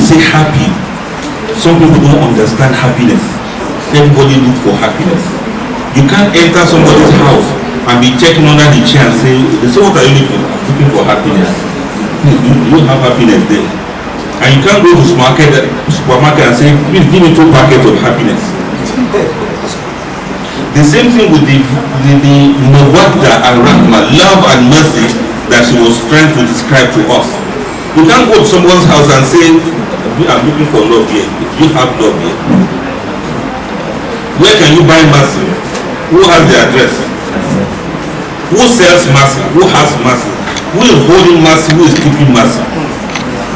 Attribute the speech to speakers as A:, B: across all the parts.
A: say happy, some people don't understand happiness. Everybody look for happiness. You can't enter somebody's house and be checking under the chair and say, what are you looking for? I'm looking for happiness. You don't have happiness there. And you can't go to supermarket and say, please give me 2 packets of happiness. The same thing with the mawadda and rahma, love and mercy that she was trying to describe to us. You can't go to someone's house and say, I'm looking for love here. You have love here. Where can you buy mercy? Who has the address? Who sells mercy? Who has mercy? Who is holding mercy? Who is keeping mercy?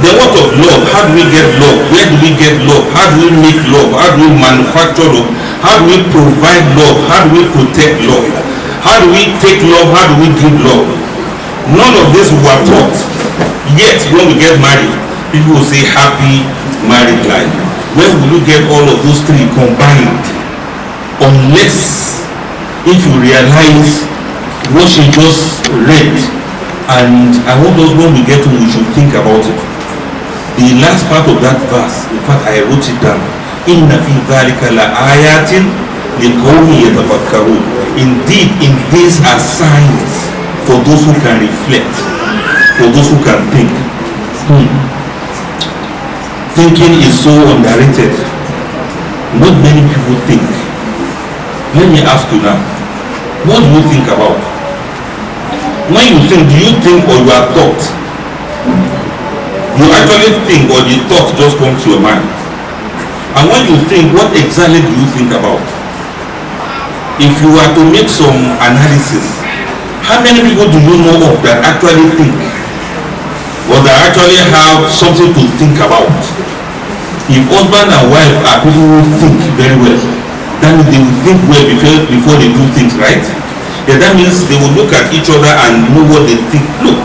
A: Then what of love? How do we get love? Where do we get love? How do we make love? How do we manufacture love? How do we provide love? How do we protect love? How do we take love? How do we give love? None of this were taught. Yet when we get married, people will say happy married life. Where will you get all of those 3 combined? Unless if you realize what she just read, and I want us, when we get to, we should think about it. The last part of that verse, in fact I wrote it down. Inna fi dhalika la ayatin liqawmin yatafakkarun. Indeed, in these are signs for those who can reflect, for those who can think. Thinking is so underrated. Not many people think. Let me ask you now, what do you think about? When you think, do you think or you are thought? You actually think or the thought just comes to your mind? And when you think, what exactly do you think about? If you were to make some analysis, how many people do you know of that actually think? Or that actually have something to think about? If husband and wife are people who think very well, then they will think well before they do things, right? Yeah, that means they will look at each other and know what they think. Look,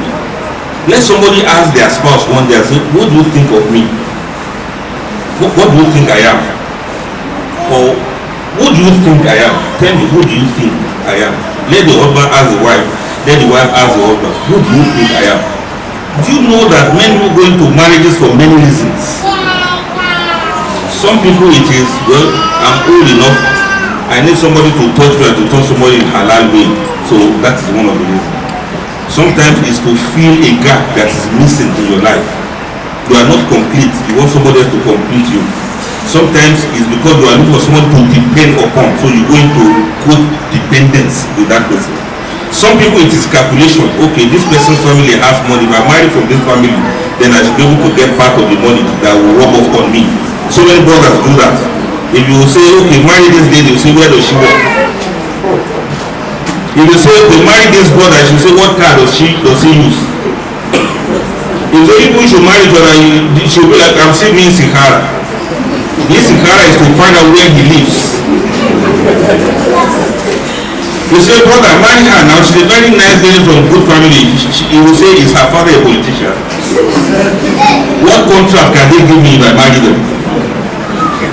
A: let somebody ask their spouse one day and say, what do you think of me? What do you think I am? Or who do you think I am? Tell me, who do you think I am? Let the husband ask the wife, let the wife ask the husband, who do you think I am? Do you know that many people go into marriages for many reasons? Some people it is, well, I'm old enough, I need somebody to touch me and to touch somebody in halal way. So that is one of the reasons. Sometimes it's to fill a gap that is missing in your life. You are not complete, you want somebody else to complete you. Sometimes it's because you are looking for someone to depend upon, so you go into quote dependence with that person. Some people it is calculation. Okay, this person's family has money. If I marry from this family, then I should be able to get part of the money that will rub off on me. So many brothers do that. If you say, okay, marry this lady, you say, where does she work? If you say, okay, marry this brother, you say, what car does he use? If the people should marry each other, she'll be like, I'm still being Sahara. This Sahara is to find out where he lives. You say, brother, marry her now. She's a very nice lady from good family. He will say, is her father a politician? What contract can they give me if I marry them?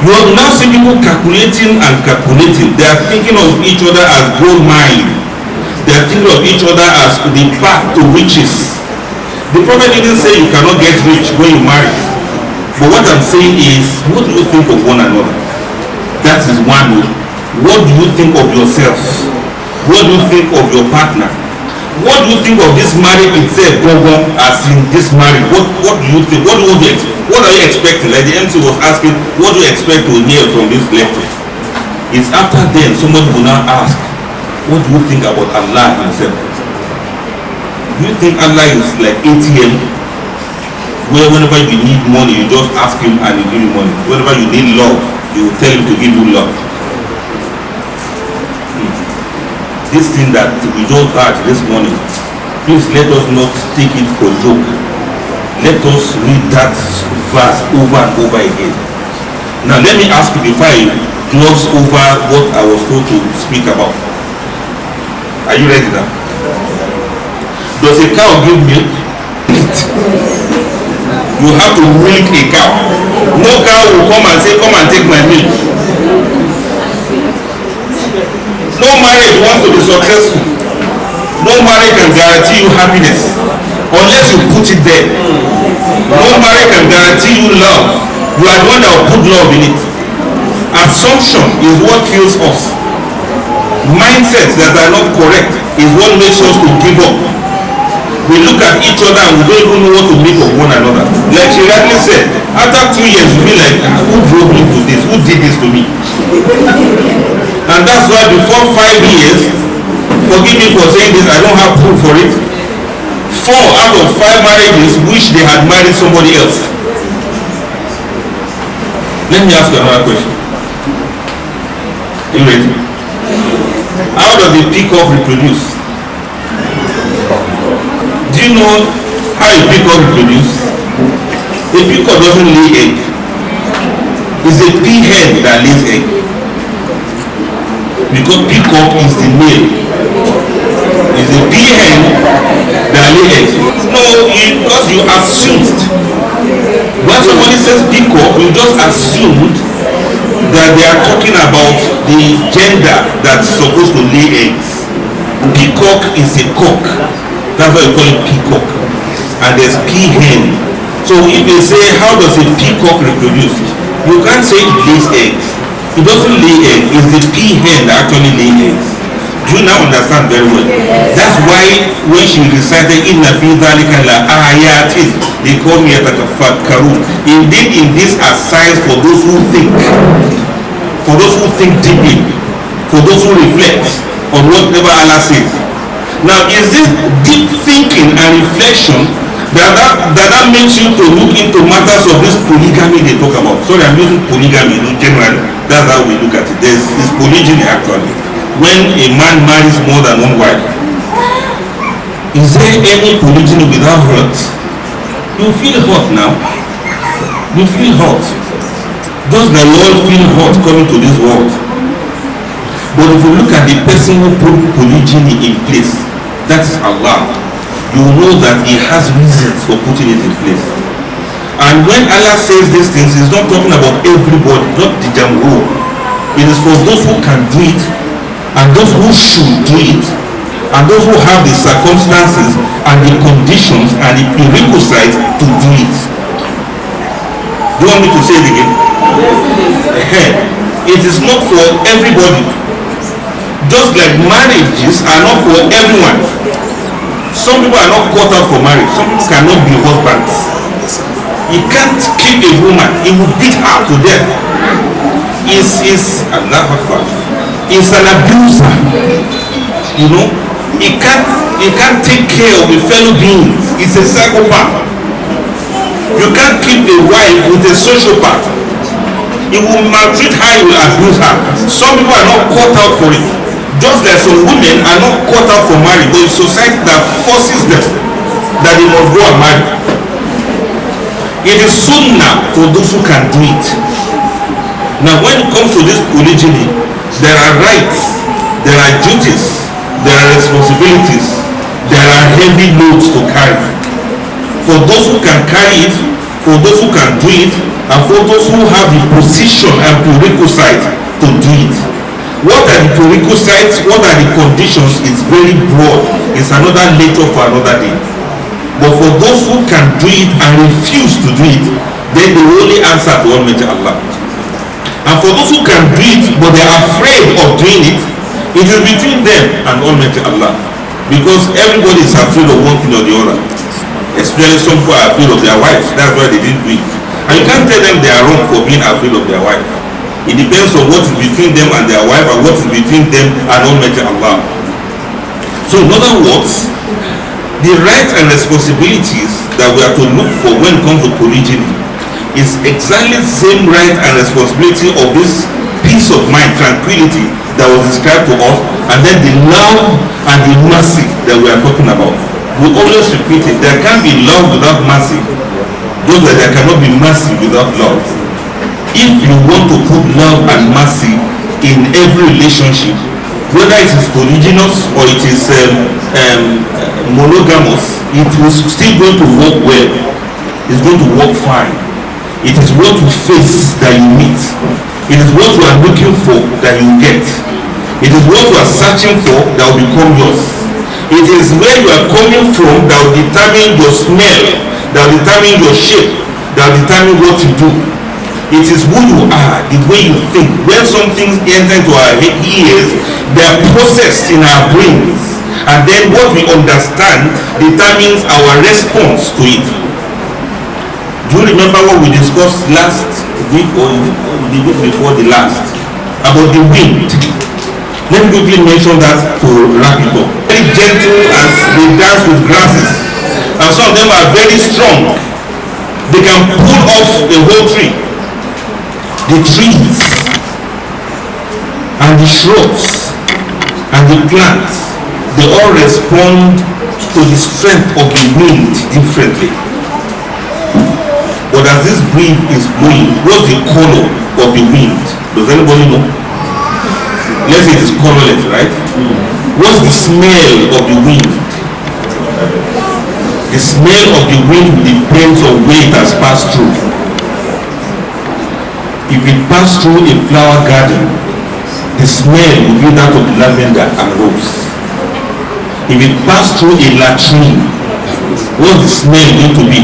A: You have now seen people calculating and calculating. They are thinking of each other as gold mine. They are thinking of each other as the path to riches. The prophet didn't say you cannot get rich when you marry. But what I'm saying is, what do you think of one another? That is one way. What do you think of yourself? What do you think of your partner? What do you think of this marriage itself, as in this marriage? What do you think? What are you expecting? Like the MC was asking, what do you expect to hear from this lecture? It's after then somebody will now ask, what do you think about Allah himself? Do you think Allah is like ATM, where whenever you need money, you just ask him and he give you money? Whenever you need love, you will tell him to give you love. This thing that we just heard this morning, please let us not take it for a joke. Let us read that verse over and over again. Now let me ask you before I gloss over what I was told to speak about. Are you ready now? Does a cow give milk? You have to milk a cow. No cow will come and say, come and take my milk. No marriage wants to be successful. No marriage can guarantee you happiness. unless you put it there. Nobody can guarantee you love. You are the one that will put love in it. Assumption is what kills us. Mindsets that are not correct is what makes us to give up. We look at each other and we don't even know what to make of one another. Like she rightly said, after 2 years we be like, who drove me to this? Who did this to me? And that's why before 5 years, forgive me for saying this, I don't have proof for it, 4 out of 5 marriages wish they had married somebody else. Let me ask you another question. You ready? How does a peacock reproduce? Do you know how a peacock reproduces? A peacock doesn't lay egg. It's a peahen that lays egg. Because peacock is the male. It's a peahen that lays egg. No, because you assumed. When somebody says peacock, you just assumed that they are talking about the gender that's supposed to lay eggs. Peacock is a cock. That's why you call it peacock. And there's peahen. So if they say, how does a peacock reproduce? You can't say it lays eggs. It doesn't lay eggs. It's the peahen that actually lays eggs. Do you now understand very well? That's why when she recited Inna fi dhalika la ayatin, they call me Abdulfattah. Indeed, in this are signs for those who think. For those who think deeply. For those who reflect on whatever Allah says. Now, is this deep thinking and reflection that makes you to look into matters of this polygamy they talk about? Sorry, I'm using polygamy generally. That's how we look at it. There's polygyny actually. When a man marries more than one wife, is there any polygyny without hurt? You feel hot now. You feel hot. Does the Lord feel hot coming to this world? But if you look at the person who put polygyny in place, that's Allah. You know that He has reasons for putting it in place. And when Allah says these things, He's not talking about everybody, not the jamhur. It is for those who can do it, and those who should do it, and those who have the circumstances and the conditions and the prerequisites to do it. Do you want me to say it again? It is not for everybody. Just like marriages are not for everyone. Some people are not caught out for marriage. Some people cannot be husbands. You can't keep a woman. He will beat her to death. Is an abuser. You know, he can't take care of a fellow being. He's a psychopath. You can't keep a wife with a sociopath. He will maltreat her, he will abuse her. Some people are not caught out for it. Just like some women are not caught out for marriage. There is society that forces them that they must go and marry. It is sunnah for those who can do it. Now when it comes to this polygyny, there are rights, there are duties, there are responsibilities, there are heavy loads to carry. For those who can carry it, for those who can do it, and for those who have the position and prerequisite to do it. What are the prerequisites? What are the conditions? It's very broad. It's another lecture for another day. But for those who can do it and refuse to do it, then they only answer to Almighty Allah. And for those who can do it but they are afraid of doing it, it is between them and Almighty Allah. Because everybody is afraid of one thing or the other. Especially some people are afraid of their wives. That's why they didn't do it. And you can't tell them they are wrong for being afraid of their wife. It depends on what is between them and their wife and what is between them and Almighty Allah. So in other words, the rights and responsibilities that we are to look for when it comes to polygyny is exactly the same right and responsibility of this peace of mind, tranquility that was described to us, and then the love and the mercy that we are talking about. We always repeat it, there can't be love without mercy, just like there cannot be mercy without love. If you want to put love and mercy in every relationship, whether it is polygynous or it is monogamous, it is still going to work well. It's going to work fine. It is what you face that you meet. It is what you are looking for that you get. It is what you are searching for that will become yours. It is where you are coming from that will determine your smell, that will determine your shape, that will determine what you do. It is who you are, the way you think. When something enters into our ears, they are processed in our brains, and then what we understand determines our response to it. Do you remember what we discussed last week or the week before the last about the wind? Let me quickly mention that to wrap it up. Very gentle as they dance with grasses, and some of them are very strong. They can pull off a whole tree. The trees and the shrubs and the plants, they all respond to the strength of the wind differently. But as this breeze is blowing, what's the color of the wind? Does anybody know? Let's say it is colorless, right? What's the smell of the wind? The smell of the wind depends on where it has passed through. If it passed through a flower garden, the smell will be that of lavender and rose. If it passed through a latrine, what's the smell going to be?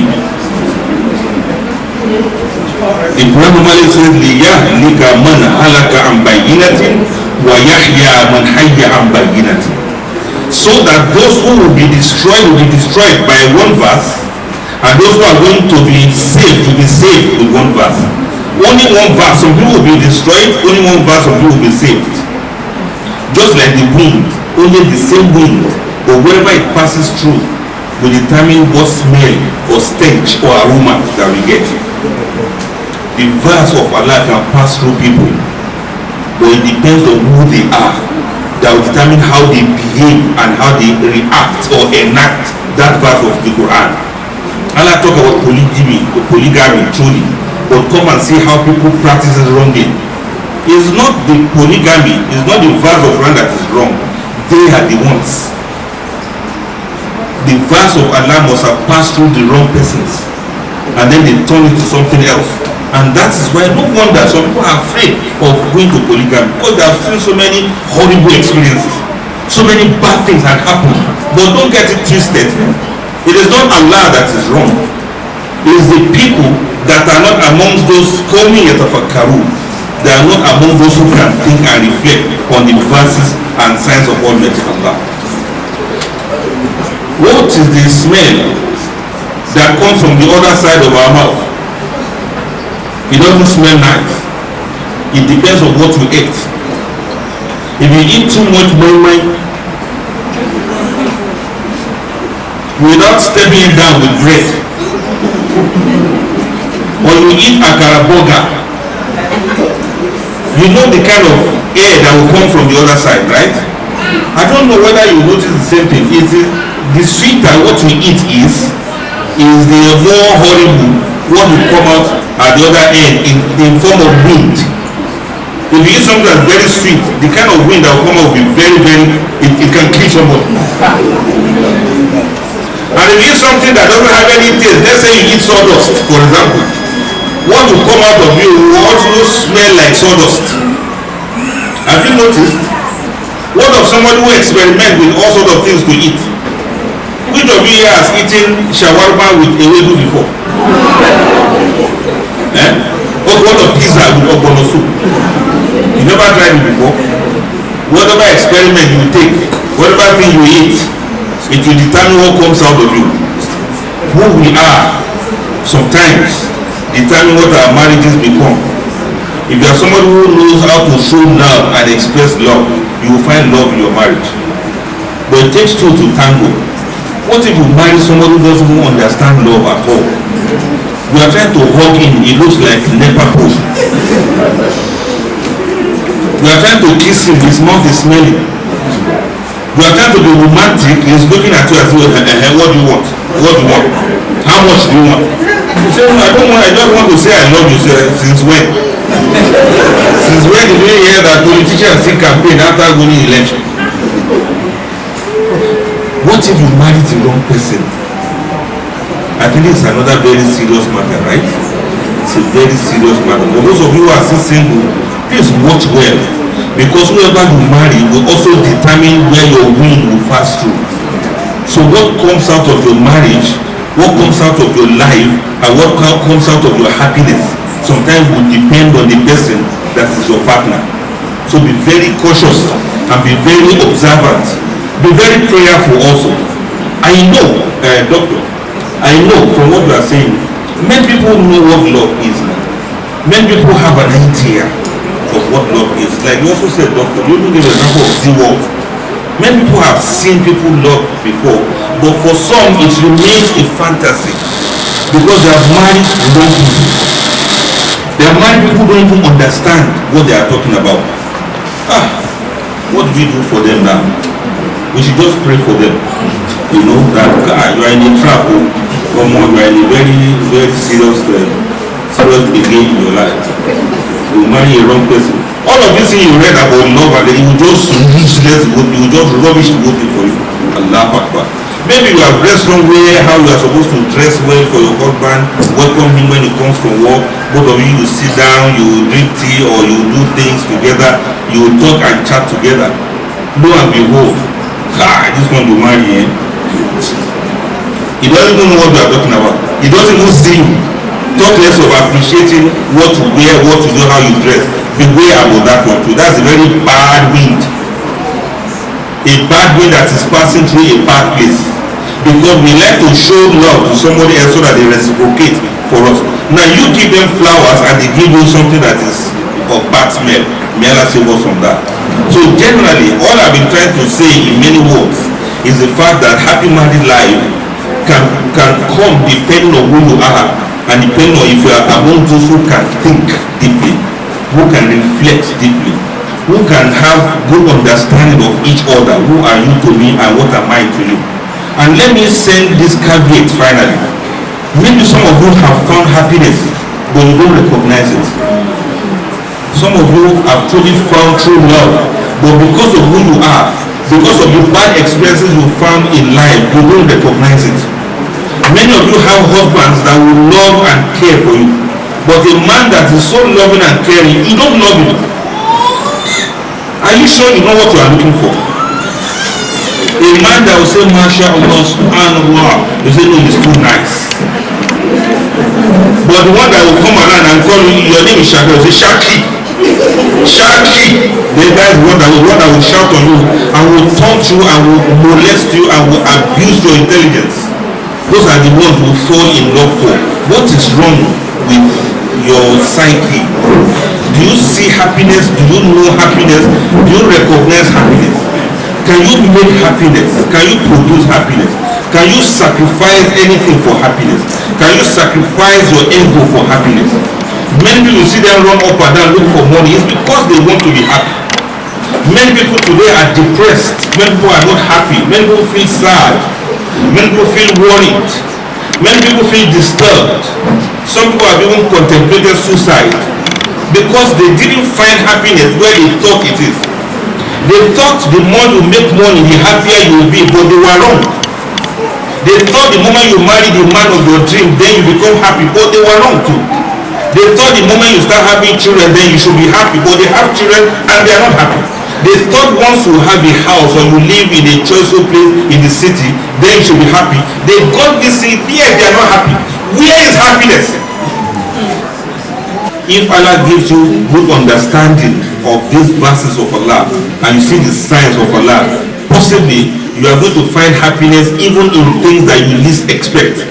A: The Quran normally says, لِيَهْلِكَ مَنْ هَلَكَ عَنْ بَيِّنَةٍ وَيَحْيَى مَنْ حَيَّ عَنْ بَيِّنَةٍ. So that those who will be destroyed by one verse, and those who are going to be saved with one verse. Only one verse, some people will be destroyed, only one verse, some people will be saved. Just like the wind, only the same wind, but wherever it passes through will determine what smell or stench or aroma that we get. The verse of Allah can pass through people, but it depends on who they are. That will determine how they behave and how they react or enact that verse of the Quran. Allah talk about polygamy truly, but come and see how people practice it wrongly. It's not the polygamy, it's not the verse of Quran that is wrong. They are the ones. The verse of Allah must have passed through the wrong persons, and then they turn it to something else. And that is why no wonder some people are afraid of going to polygamy, because they have seen so many horrible experiences, so many bad things have happened. But don't get it twisted. It is not Allah that is wrong. It is the people that are not amongst those qawmi yatafakkarun. They are not among those who can think and reflect on the verses and signs of Almighty Allah. What is the smell that comes from the other side of our mouth? It doesn't smell nice. It depends on what you ate. If you eat too much moi without stepping it down with bread, or you eat akara burger, you know the kind of air that will come from the other side, right? I don't know whether you notice the same thing. The sweeter what we eat is the more horrible what will come out at the other end in form of wind. If you eat something that's very sweet, the kind of wind that will come out will be very, it can kill somebody. And if you eat something that doesn't have any taste, let's say you eat sawdust, for example, what will come out of you will also smell like sawdust. Have you noticed? What of somebody who experiments with all sorts of things to eat? Which of you here has eaten shawarma with ewedu before? What of pizza with ogbono soup? You never tried it before? Whatever experiment you take, whatever thing you eat, it will determine what comes out of you. Who we are sometimes determine what our marriages become. If you are somebody who knows how to show love and express love, you will find love in your marriage. But it takes two to tango. What if you marry somebody who doesn't understand love at all? You are trying to hug him, he looks like NEPA pole. You are trying to kiss him, his mouth is smelling. You are trying to be romantic, he's looking at you as well. What do you want? What do you want? How much do you want? You say, I don't want, I just want to say I love you. Since when? Since when did you hear that politicians still campaign after winning election? What if you marry the wrong person? I think it's another very serious matter, right? It's a very serious matter. For those of you who are still single, please watch well, because whoever you marry will also determine where your wind will pass through. So what comes out of your marriage, what comes out of your life, and what comes out of your happiness sometimes will depend on the person that is your partner. So be very cautious and be very observant. Be very prayerful also. I know, doctor, I know from what you are saying, many people know what love is now. Many people have an idea of what love is. Like you also said, doctor, you give an example of the world. Many people have seen people love before, but for some it remains a fantasy because they have married wrong people. They are married people who don't even understand what they are talking about. What do we do for them now? We should just pray for them. You know that you are in a trap, or you are in a very, very serious again in your life. You marry a wrong person. All of this thing you read about love, and then you just useless, you just rubbish good thing for you. Allah Akbar. Maybe you have dressed somewhere, how you are supposed to dress well for your husband, welcome him when he comes from work. Both of you sit down, you drink tea, or you do things together, you talk and chat together. Lo and behold, I just want to marry him. He doesn't even know what we are talking about. He doesn't even see you. Talk less of appreciating what to wear, what to do, how you dress. Beware about that one too. That's a very bad wind. A bad wind that is passing through a bad place. Because we like to show love to somebody else so that they reciprocate for us. Now you give them flowers and they give you something that is of bad smell. May Allah save us from that. So generally, all I've been trying to say in many words is the fact that happy married life can come depending on who you are, and depending on if you are among those who can think deeply, who can reflect deeply, who can have good understanding of each other. Who are you to me and what am I to you? And let me send this caveat finally. Maybe some of you have found happiness, but you don't recognize it. Some of you have truly found true love, but because of who you are, because of the bad experiences you found in life, you don't recognize it. Many of you have husbands that will love and care for you, but a man that is so loving and caring, you don't love him. Are you sure you know what you are looking for? A man that will say, MashaAllah, Subhanallah, you say, no, he's too nice. But the one that will come around and call you, your name is Shaki, will say, Shaki. Shaki. The guy is one that will shout on you and will taunt you and will molest you and will abuse your intelligence. Those are the ones who fall in love for. What is wrong with your psyche? Do you see happiness? Do you know happiness? Do you recognize happiness? Can you make happiness? Can you produce happiness? Can you sacrifice anything for happiness? Can you sacrifice your ego for happiness? Many people, see them run up and down, look for money. It's because they want to be happy. Many people today are depressed. Many people are not happy. Many people feel sad. Many people feel worried. Many people feel disturbed. Some people have even contemplated suicide because they didn't find happiness where they thought it is. They thought the more you make money, the happier you will be, but they were wrong. They thought the moment you marry the man of your dream, then you become happy, but they were wrong too. They thought the moment you start having children, then you should be happy, but they have children and they are not happy. They thought once you have a house or you live in a choiceful place in the city, then you should be happy. They got this thing, yet they are not happy. Where is happiness? If Allah gives you good understanding of these verses of Allah and you see the signs of Allah, possibly you are going to find happiness even in things that you least expect.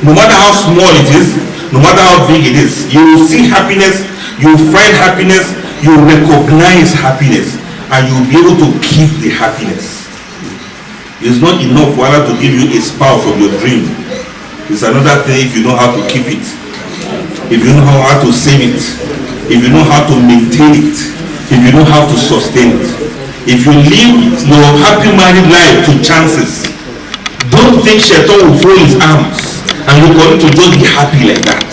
A: No matter how small it is, no matter how big it is, you will see happiness, you will find happiness, you will recognize happiness, and you will be able to keep the happiness. It's not enough for Allah to give you a spouse of your dream. It's another thing if you know how to keep it, if you know how to save it, if you know how to maintain it, if you know how to sustain it. If you live your happy married life to chances, don't think Shaitan will throw his arms and you're going to just be happy like that.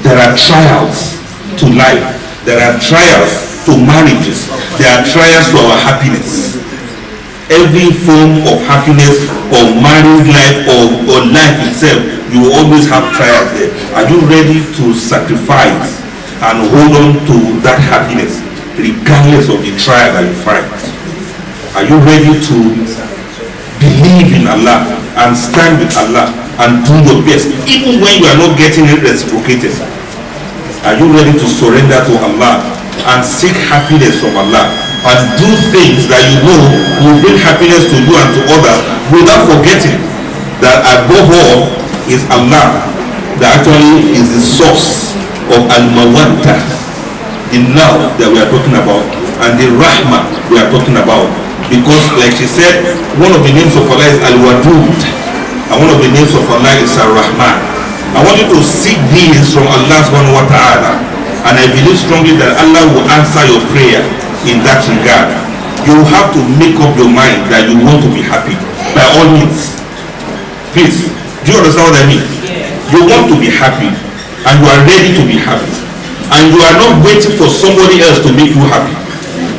A: There are trials to life. There are trials to marriages. There are trials to our happiness. Every form of happiness or married life or life itself, you will always have trials there. Are you ready to sacrifice and hold on to that happiness regardless of the trial that you find? Are you ready to believe believe in Allah and stand with Allah and do your best, even when you are not getting it reciprocated. Are you ready to surrender to Allah and seek happiness from Allah and do things that you know will bring happiness to you and to others, without forgetting that above all is Allah, that actually is the source of al-mawaddah, the love that we are talking about, and the rahmah we are talking about. Because like she said, one of the names of Allah is al-wadud, and one of the names of Allah is al-rahman. I want you to seek these from Allah subhanahu wa ta'ala, and I believe strongly that Allah will answer your prayer in that regard. You have to make up your mind that you want to be happy by all means. Please, do you understand what I mean? You want to be happy, and you are ready to be happy, and you are not waiting for somebody else to make you happy.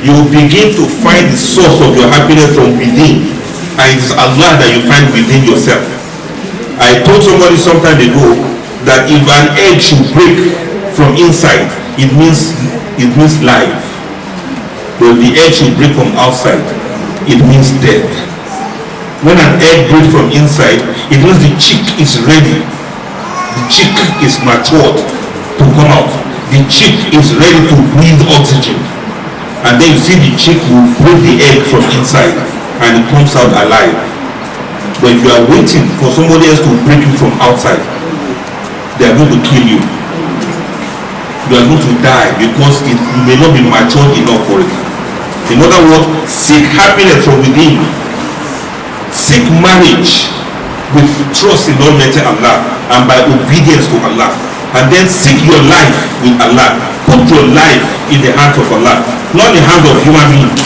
A: You will begin to find the source of your happiness from within, and it is Allah that you find within yourself. I told somebody some time ago that if an egg should break from inside, it means life. But if the egg should break from outside, it means death. When an egg breaks from inside, it means the chick is ready. The chick is matured to come out. The chick is ready to breathe oxygen. And then you see the chick will break the egg from inside and it comes out alive. But if you are waiting for somebody else to break you from outside, they are going to kill you. You are going to die because you may not be matured enough for it. In other words, seek happiness from within. Seek marriage with trust in Almighty Allah and by obedience to Allah. And then seek your life with Allah. Put your life in the hands of Allah, not in the hands of human beings.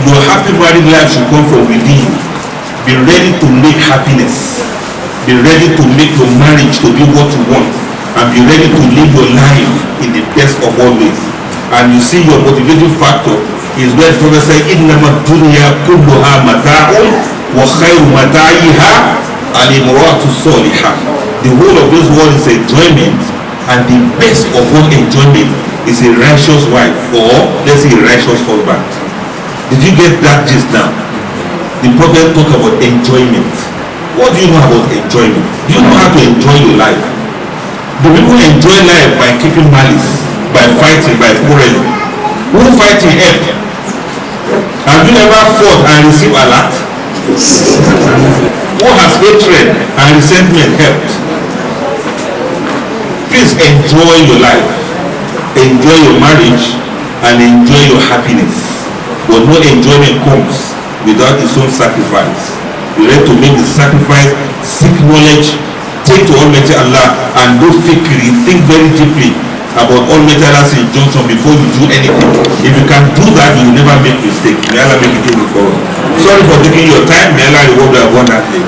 A: Your happy married life should come from within. Be ready to make happiness. Be ready to make your marriage to be what you want. And be ready to live your life in the best of all ways. And you see your motivating factor is where the Prophet said, إِنَّمَا الدُّنْيَا كُلُّهَا مَتَاعٌ وَخَيْرُ مَتَاعِهَا الْإِمْرَأَةُ الصَّالِحَةُ. The whole of this world is enjoyment, and the best of all enjoyment is a righteous wife, or let's say a righteous husband. Did you get that gist now? The Prophet talk about enjoyment. What do you know about enjoyment? Do you know how to enjoy your life? Do people enjoy life by keeping malice, by fighting, by quarreling? Who fighting help? Have you ever fought and received alert? Who has hatred and resentment helped? Please enjoy your life, enjoy your marriage, and enjoy your happiness. But no enjoyment comes without its own sacrifice. You ready to make the sacrifice, seek knowledge, take to Almighty Allah, and do fikri, think very deeply about Almighty Allah's injunction before you do anything. If you can do that, you will never make mistake. May Allah make it easy for us. Sorry for taking your time. May Allah reward you abundantly.